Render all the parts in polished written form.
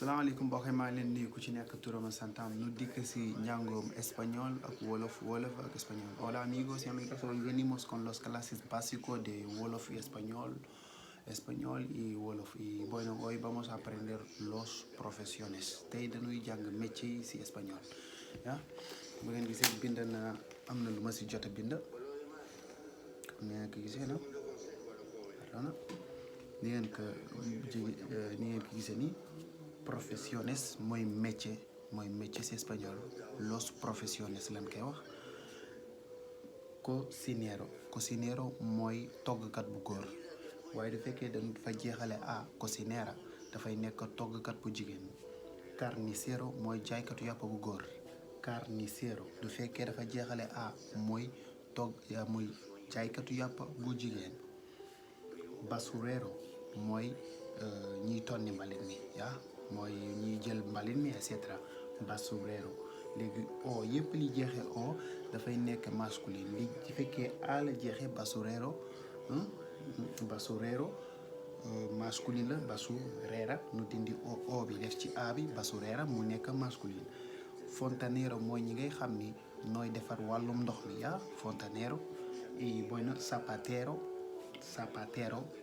salaamaaleykum mbokk yi maa ngi leen nuyu ku ci nekk turam ak santam nu dikk si njàngoom espagnol ak wolof ak espagnol. Hola amigos y amigas, hoy venimos con los clases básicos de wolof y español y wolof. Y bueno, hoy vamos a aprender los profesiones. Tey dañuy jàng métier yi si espagnol ya bu ngeen gisee bind na am na lu ma si jot a bind comme ni ngeen ko gisee na ni ngeen ko gisee nii. Profesiones mooy métier si espagnol. Los profesiones lañ koy wax. Cocinero mooy toggkat bu góor waaye du fekkee dañ fa jeexale a cocinera dafay nekk toggkat bu jigéen. Carnicero mooy jaaykatu yàpp bu góor. Carnicero du fekkee dafa jeexale a mooy jaaykatu yàpp bu jigéen. Basurero mooy ñiy tonni mbalit mi mooy ñiy jël mbalit mi et cetera. Basurero léegi o yëpp li jeexee o dafay nekk masculine li ci fekkee a la jeexee basurero masculine la. Basurera nu dindi o bi def ci a bi basurera mu nekk masculine. Fontanero mooy ñi ngay xam ni nooy defar wàllum ndox mi fontanero. Y bueno, zapatero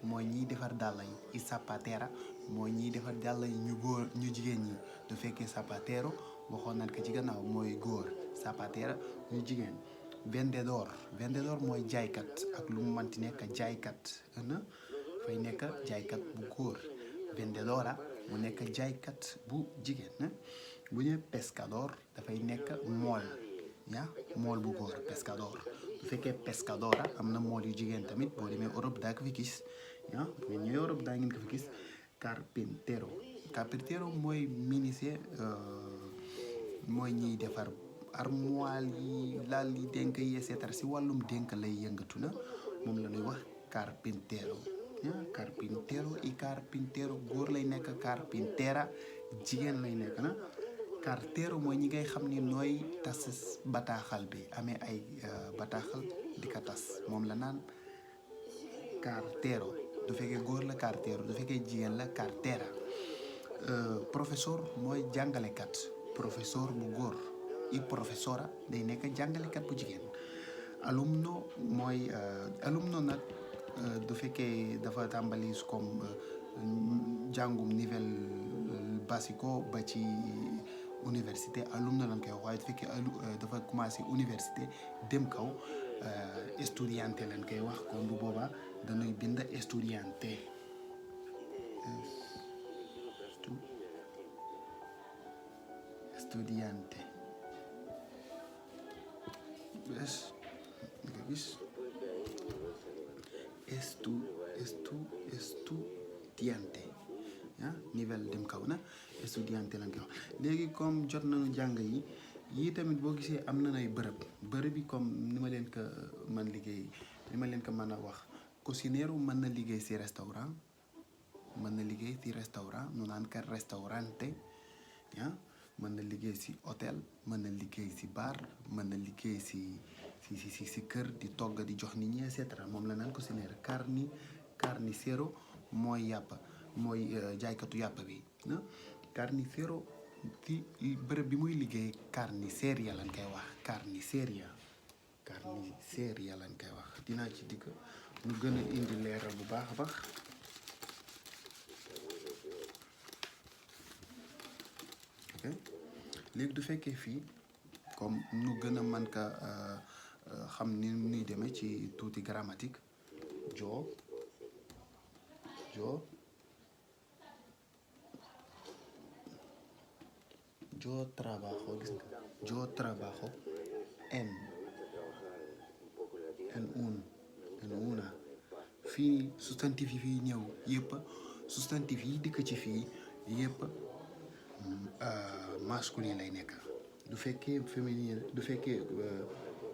mooy ñiy defar dàll yi. Y zapatera mooy ñiy defar dàll yi ñu jigéen ñi. du fekkee zapatero waxoon nañ ko ci gannaaw mooy góor. Zapatera ñu jigéen. Vendedor mooy jaaykat ak lu mu manti nekk jaaykat fay nekk jaaykat bu góor. Vendedora mu nekk jaaykat bu jigéen. bu ñu pescador dafay nekk mool bu góor pescador. bu fekkee pescadora am na mool yu jigéen tamit boo demee Europe daa ko fi gis bu ngeen ñëwee Europe daa ngeen ko fi gis. Carpintero mooy menuisier mooy ñiy defar armoire yi lal yi dénk yi et cetera si wàllum dénk lay yëngatu na moom la ñuy wax carpintero. Carpintero góor lay nekk. Carpintera jigéen lay nekk na. Cartero mooy ñi ngay xam ni nooy tas bataaxal bi amee ay bataaxal di ko tas moom la naan cartero. du fekkee góor la cartero du fekkee jigéen la cartera. Professeur mooy jàngalekat. Professeur bu góor. Y professora day nekk jàngalekat bu jigéen. Alumno nag du fekkee dafa tàmbali comme jàngum niveau basico ba ci université alumno lañ koy wax waaye du fekkee dafa commencé université dem kaw estudiante lañ koy wax kon bu boobaa dañuy bind estudiante. Estudiante niveau dem kaw na estudiante lañ koy wax. léegi comme jot nañu jàng yii tamit boo gisee am na ay bërëb yi comme ni ma leen ko mën a wax. Cocinero mën na liggéey si restaurant nu naan ka restaurante mën na liggéey si hôtel mën na liggéey si bar mën na liggéey si kër di togg di jox nit ñi et cetera moom la naan cocinero. Carnicero mooy jaaykatu yàpp bi carnicero ci bërëb bi muy liggéey carniceria lañ koy wax. Carniceria lañ koy wax. dinaa ci dikk mu gën a indi leeral bu baax a baax. léegi du fekkee fii comme nu gën a mën ka xam ni nuy demee ci tuuti grammatique. Yo trabajo en una. fii substantif yi fii ñëw yëpp substantif yi dikk ci fii yëpp masculin lay nekk. du fekkee féminin du fekkee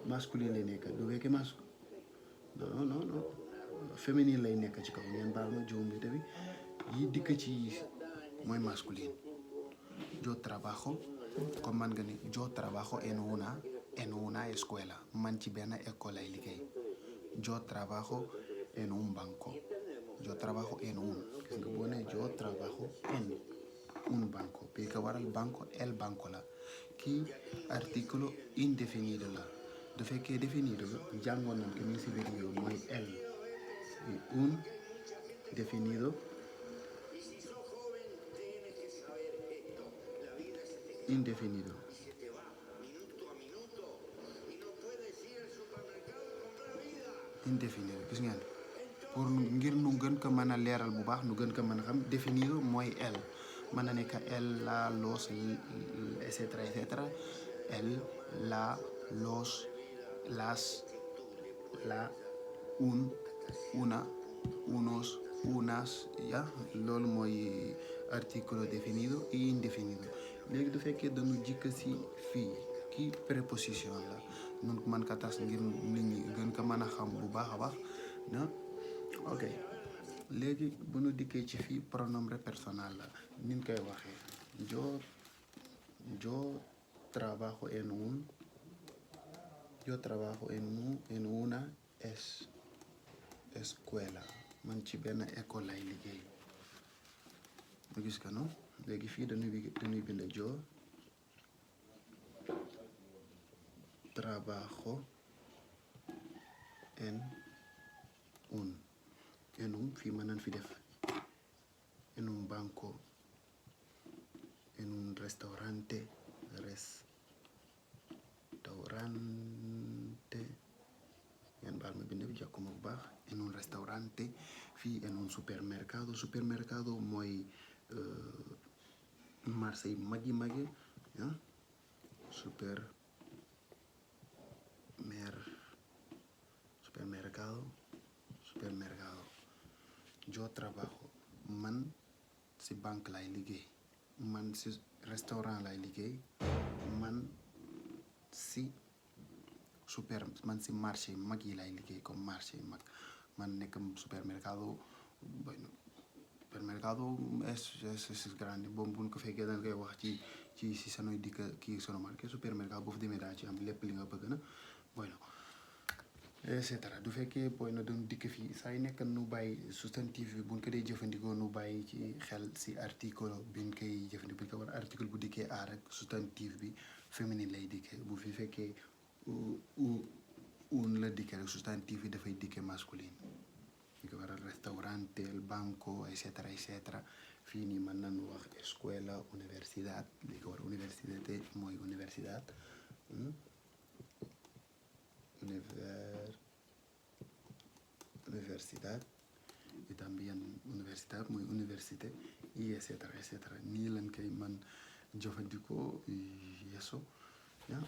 masculin lay nekk du fekkee non féminin lay nekk ci kaw ngeen baal ma juum bi tamit yi dikk ci mooy masculin. Yo trabajo comme man nga ni yo trabajo en una escuela man ci benn école lay liggéey. Yo trabajo en un banco. Yo trabajo en un gis nga boo nee yo trabajo en un banco ko waral banco el banco la kii articolo indefinido la du fekkee définido la jàngoon nañ ko mi ngi si vidéo mooy el un definido indefinido indefinido gis ngeen pour ngir nu gën ko mën a leeral bu baax nu gën ko mën a xam définido mooy el mën na nekk el la los et cetera el la los las la un una unos unas ya loolu mooy articolo définido et indéfinido léegi du fekkee dañu jikka si fii kii préposition la nun mën ka tas ngir nit ñi gën ko mën a xam bu baax a baax na ok léegi bu nu dikkee ci fii pronombre personnel la nin koy waxee yo trabajo en una escuela man ci benn école lay liggéey mu gis ka no léegi fii dañuy bind yo trabajo en un fii mën nañ fi def en un banco en un restaurante ngeen baal ma bind bi jàkkuma bu baax en un restaurante fii en un supermercado mooy marché yi mag yi ah supermercado yo trabajo man si banque lay liggéey man si restaurant lay liggéey man si marché mag yi lay liggéey comme marché mag man nekk supermercado es grande boobu bu ñu ko fekkee dañ koy wax ci sanoy dikka kii sono marqué supermercado boo fa demee daa ci am lépp li nga bëgg na bueno et cetera du fekkee booy na doon dikk fii saa yu nekk nu bàyyi substantif bi buñ ko dee jëfandikoo nu bàyyi ci xel si article biñ koy jëfandikoo buñ ko war article bu dikkee a rek substantif bi féminin lay dikkee bu fi fekkee un la dikkee rek substantif bi dafay dikkee masculine ñu ko war a restaurante el banco et cetera fii nii mën nañu wax escuela universidad li ko war université mooy universidad universidad y también universidad mooy université y et cetera nii lañ koy mën jëfandikoo yeso ya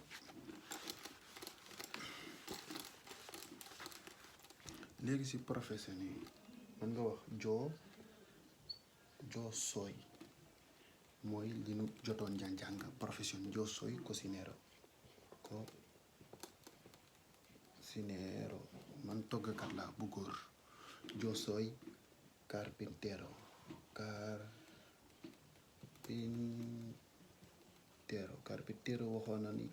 léegi si profession yi mën nga wax yo soy mooy li nu jotoon jàng profession yo soy cocinero man toggkat la bu góor yo soy carpintero waxoon na ni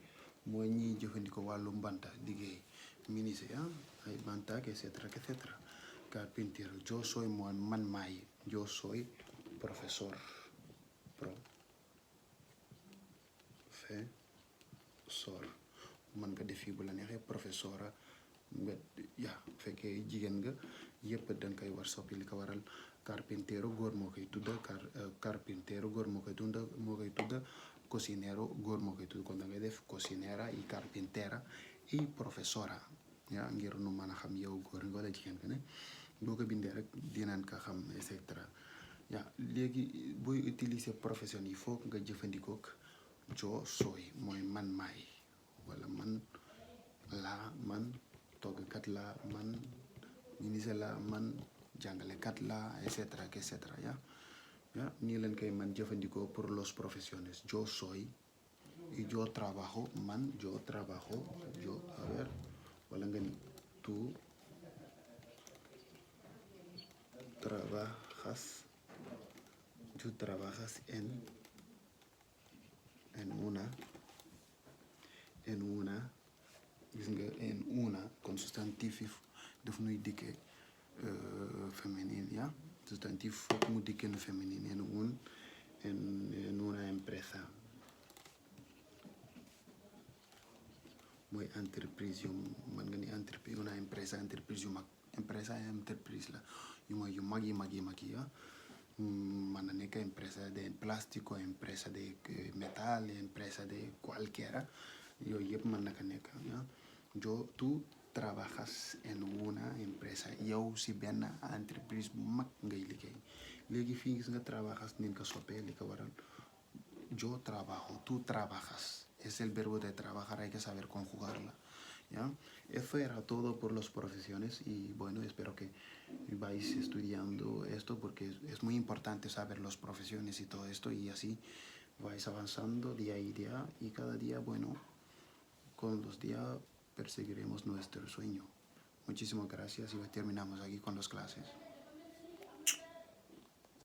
mooy ñiy jëfandikoo wàllu mbanta liggéey menuisier ay bantaak et cetera carpintero yo soy mooy man maay yo soy profesor man nga def fii bu la neexee professora nga fekkee jigéen nga yëpp dañ koy war soppi li ko waral carpintero góor moo koy tudda carpintero góor moo koy tudda cocinero góor moo koy tudda kon da ngay def cocinera y carpintera y professora ngir nu mën a xam yow góor nga wala jigéen nga ne boo ko bindee rek dinañ ko xam et cetera léegi booy utiliser profession yi foog nga jëfandikoo yo soy mooy man maay wala man toggkat la man ministre la man jàngalekat la et cetera nii leen koy man jëfandikoo pour los profesiones yo soy y yo trabajo wala nga ni tú trabajas en una gis nga en una kon substantif daf nuy dikkee féminine substantif foog mu dikkee nu féminine en una empresa entreprise yu mën nga ni entreprise una empresa entreprise yu mag empresa entreprise la yu mooy yu mag yi mën na nekk empresa de plástico empresa de metal empresa de cualquiera yooyu yëpp mën na ko nekk tú trabajas en una empresa yow si benn entreprise bu mag ngay liggéey léegi fii gis nga trabajas nin ko soppee li ko waral yo trabajo, tú trabajas. Es el verbo de trabajar, hay que saber conjugarla. ¿Ya? Eso era todo por las profesiones y bueno, espero que vais estudiando esto porque es muy importante saber las profesiones y todo esto y así vais avanzando día a día y cada día, bueno, con los días perseguiremos nuestro sueño. Muchísimas gracias y terminamos aquí con las clases.